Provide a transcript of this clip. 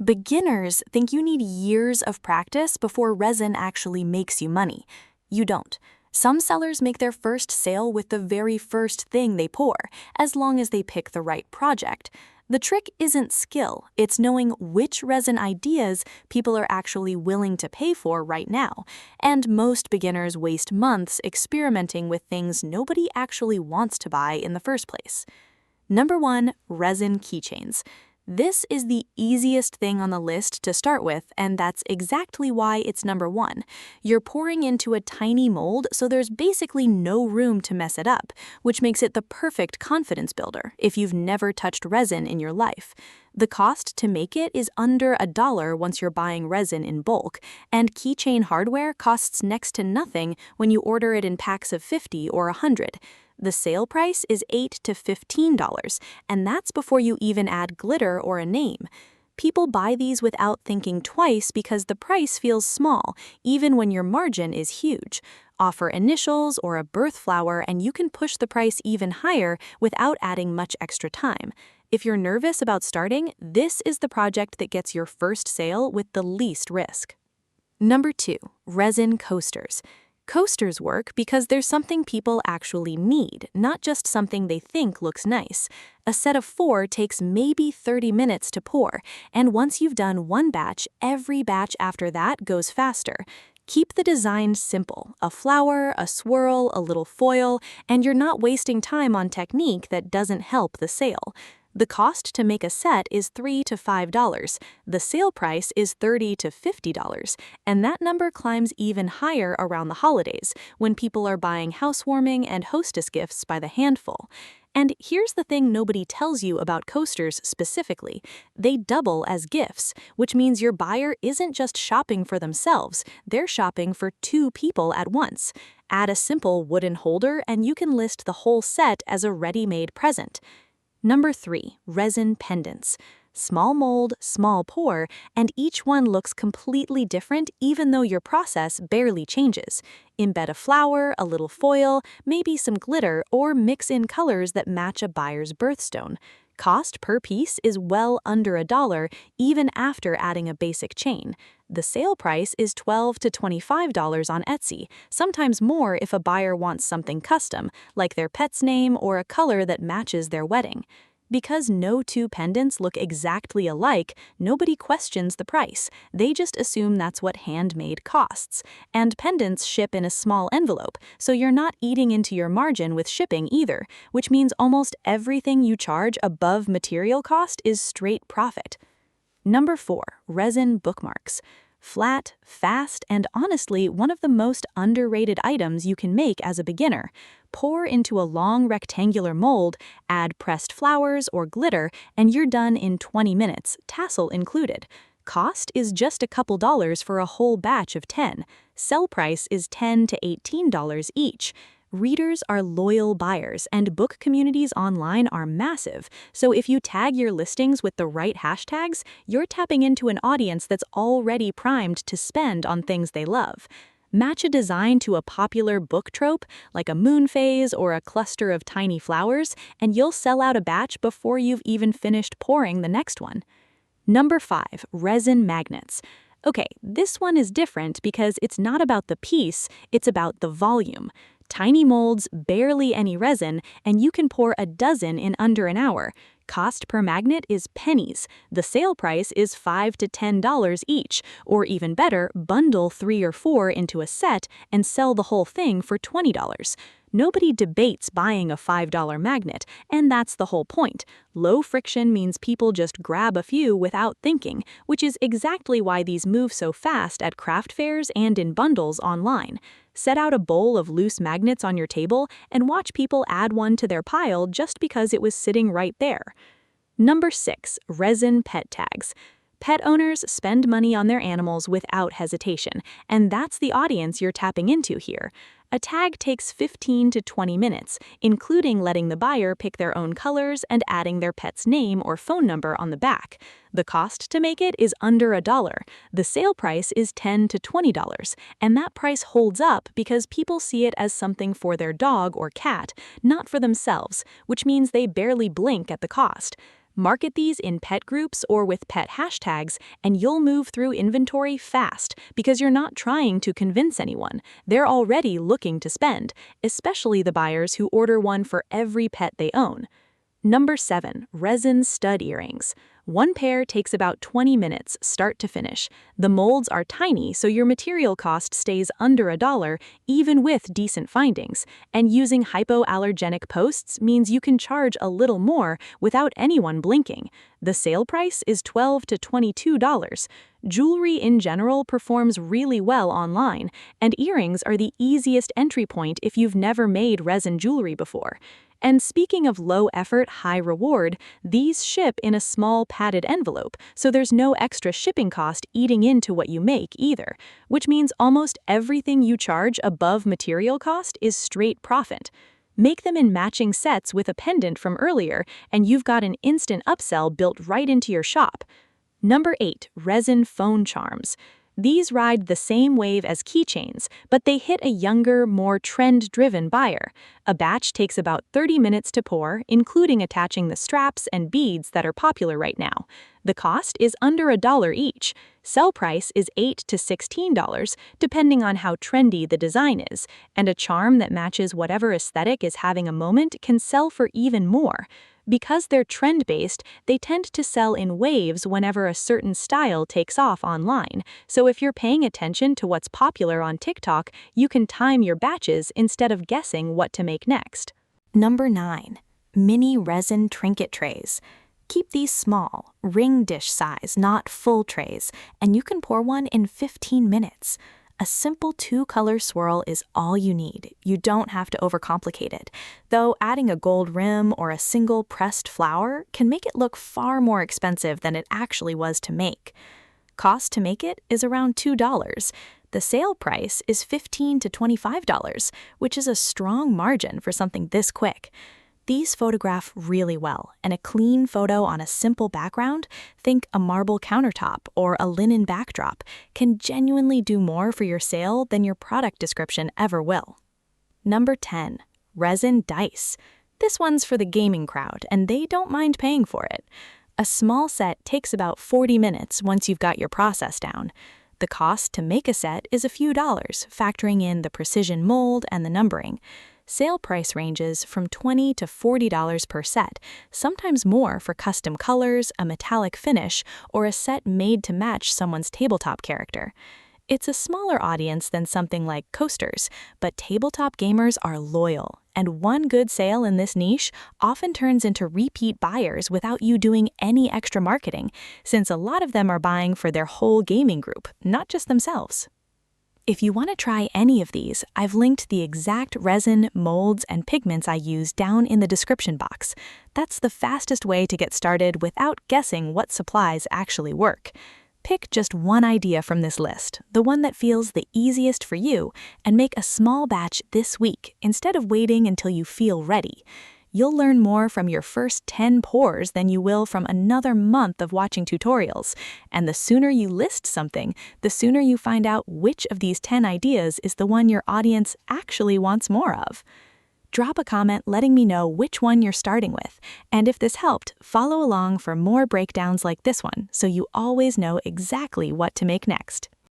Beginners think you need years of practice before resin actually makes you money. You don't. Some sellers make their first sale with the very first thing they pour, as long as they pick the right project. The trick isn't skill, it's knowing which resin ideas people are actually willing to pay for right now. And most beginners waste months experimenting with things nobody actually wants to buy in the first place. Number 1, resin keychains. This is the easiest thing on the list to start with, and that's exactly why it's number 1. You're pouring into a tiny mold, so there's basically no room to mess it up, which makes it the perfect confidence builder if you've never touched resin in your life. The cost to make it is under $1 once you're buying resin in bulk, and keychain hardware costs next to nothing when you order it in packs of 50 or 100. The sale price is $8 to $15, and that's before you even add glitter or a name. People buy these without thinking twice because the price feels small, even when your margin is huge. Offer initials or a birth flower and you can push the price even higher without adding much extra time. If you're nervous about starting, this is the project that gets your first sale with the least risk. Number 2, resin coasters. Coasters work because there's something people actually need, not just something they think looks nice. A set of 4 takes maybe 30 minutes to pour, and once you've done one batch, every batch after that goes faster. Keep the design simple: a flower, a swirl, a little foil, and you're not wasting time on technique that doesn't help the sale. The cost to make a set is $3 to $5. The sale price is $30 to $50, and that number climbs even higher around the holidays, when people are buying housewarming and hostess gifts by the handful. And here's the thing nobody tells you about coasters specifically: they double as gifts, which means your buyer isn't just shopping for themselves, they're shopping for 2 people at once. Add a simple wooden holder and you can list the whole set as a ready-made present. Number 3, resin pendants. Small mold, small pour, and each one looks completely different even though your process barely changes. Embed a flower, a little foil, maybe some glitter, or mix in colors that match a buyer's birthstone. Cost per piece is well under $1, even after adding a basic chain. The sale price is $12 to $25 on Etsy, sometimes more if a buyer wants something custom, like their pet's name or a color that matches their wedding. Because no 2 pendants look exactly alike, nobody questions the price. They just assume that's what handmade costs. And pendants ship in a small envelope, so you're not eating into your margin with shipping either, which means almost everything you charge above material cost is straight profit. Number 4, resin bookmarks. Flat, fast, and honestly one of the most underrated items you can make as a beginner. Pour into a long rectangular mold, add pressed flowers or glitter, and you're done in 20 minutes, tassel included. Cost is just a couple dollars for a whole batch of 10. Sell price is $10 to $18 each. Readers are loyal buyers, and book communities online are massive, so if you tag your listings with the right hashtags, you're tapping into an audience that's already primed to spend on things they love. Match a design to a popular book trope, like a moon phase or a cluster of tiny flowers, and you'll sell out a batch before you've even finished pouring the next one. Number 5, resin magnets. Okay, this one is different because it's not about the piece, it's about the volume. Tiny molds, barely any resin, and you can pour a dozen in under an hour. Cost per magnet is pennies. The sale price is $5 to $10 each, or even better, bundle 3 or 4 into a set and sell the whole thing for $20. Nobody debates buying a $5 magnet, and that's the whole point. Low friction means people just grab a few without thinking, which is exactly why these move so fast at craft fairs and in bundles online. Set out a bowl of loose magnets on your table and watch people add one to their pile just because it was sitting right there. Number 6, resin pet tags. Pet owners spend money on their animals without hesitation, and that's the audience you're tapping into here. A tag takes 15 to 20 minutes, including letting the buyer pick their own colors and adding their pet's name or phone number on the back. The cost to make it is under $1. The sale price is $10 to $20, and that price holds up because people see it as something for their dog or cat, not for themselves, which means they barely blink at the cost. Market these in pet groups or with pet hashtags, and you'll move through inventory fast because you're not trying to convince anyone. They're already looking to spend, especially the buyers who order one for every pet they own. Number 7. Resin stud earrings. One pair takes about 20 minutes, start to finish. The molds are tiny, so your material cost stays under $1, even with decent findings. And using hypoallergenic posts means you can charge a little more without anyone blinking. The sale price is $12 to $22. Jewelry in general performs really well online, and earrings are the easiest entry point if you've never made resin jewelry before. And speaking of low effort, high reward, these ship in a small padded envelope, so there's no extra shipping cost eating into what you make either, which means almost everything you charge above material cost is straight profit. Make them in matching sets with a pendant from earlier, and you've got an instant upsell built right into your shop. Number 8. Resin phone charms. These ride the same wave as keychains, but they hit a younger, more trend-driven buyer. A batch takes about 30 minutes to pour, including attaching the straps and beads that are popular right now. The cost is under $1 each. Sell price is $8 to $16, depending on how trendy the design is, and a charm that matches whatever aesthetic is having a moment can sell for even more. Because they're trend-based, they tend to sell in waves whenever a certain style takes off online, so if you're paying attention to what's popular on TikTok, you can time your batches instead of guessing what to make next. Number 9. Mini resin trinket trays. Keep these small, ring dish size, not full trays, and you can pour one in 15 minutes. A simple 2-color swirl is all you need. You don't have to overcomplicate it, though adding a gold rim or a single pressed flower can make it look far more expensive than it actually was to make. Cost to make it is around $2. The sale price is $15 to $25, which is a strong margin for something this quick. These photograph really well, and a clean photo on a simple background, think a marble countertop or a linen backdrop, can genuinely do more for your sale than your product description ever will. Number 10. Resin dice. This one's for the gaming crowd, and they don't mind paying for it. A small set takes about 40 minutes once you've got your process down. The cost to make a set is a few dollars, factoring in the precision mold and the numbering. Sale price ranges from $20 to $40 per set, sometimes more for custom colors, a metallic finish, or a set made to match someone's tabletop character. It's a smaller audience than something like coasters, but tabletop gamers are loyal, and one good sale in this niche often turns into repeat buyers without you doing any extra marketing, since a lot of them are buying for their whole gaming group, not just themselves. If you want to try any of these, I've linked the exact resin, molds, and pigments I use down in the description box. That's the fastest way to get started without guessing what supplies actually work. Pick just one idea from this list, the one that feels the easiest for you, and make a small batch this week instead of waiting until you feel ready. You'll learn more from your first 10 pours than you will from another month of watching tutorials. And the sooner you list something, the sooner you find out which of these 10 ideas is the one your audience actually wants more of. Drop a comment letting me know which one you're starting with, and if this helped, follow along for more breakdowns like this one so you always know exactly what to make next.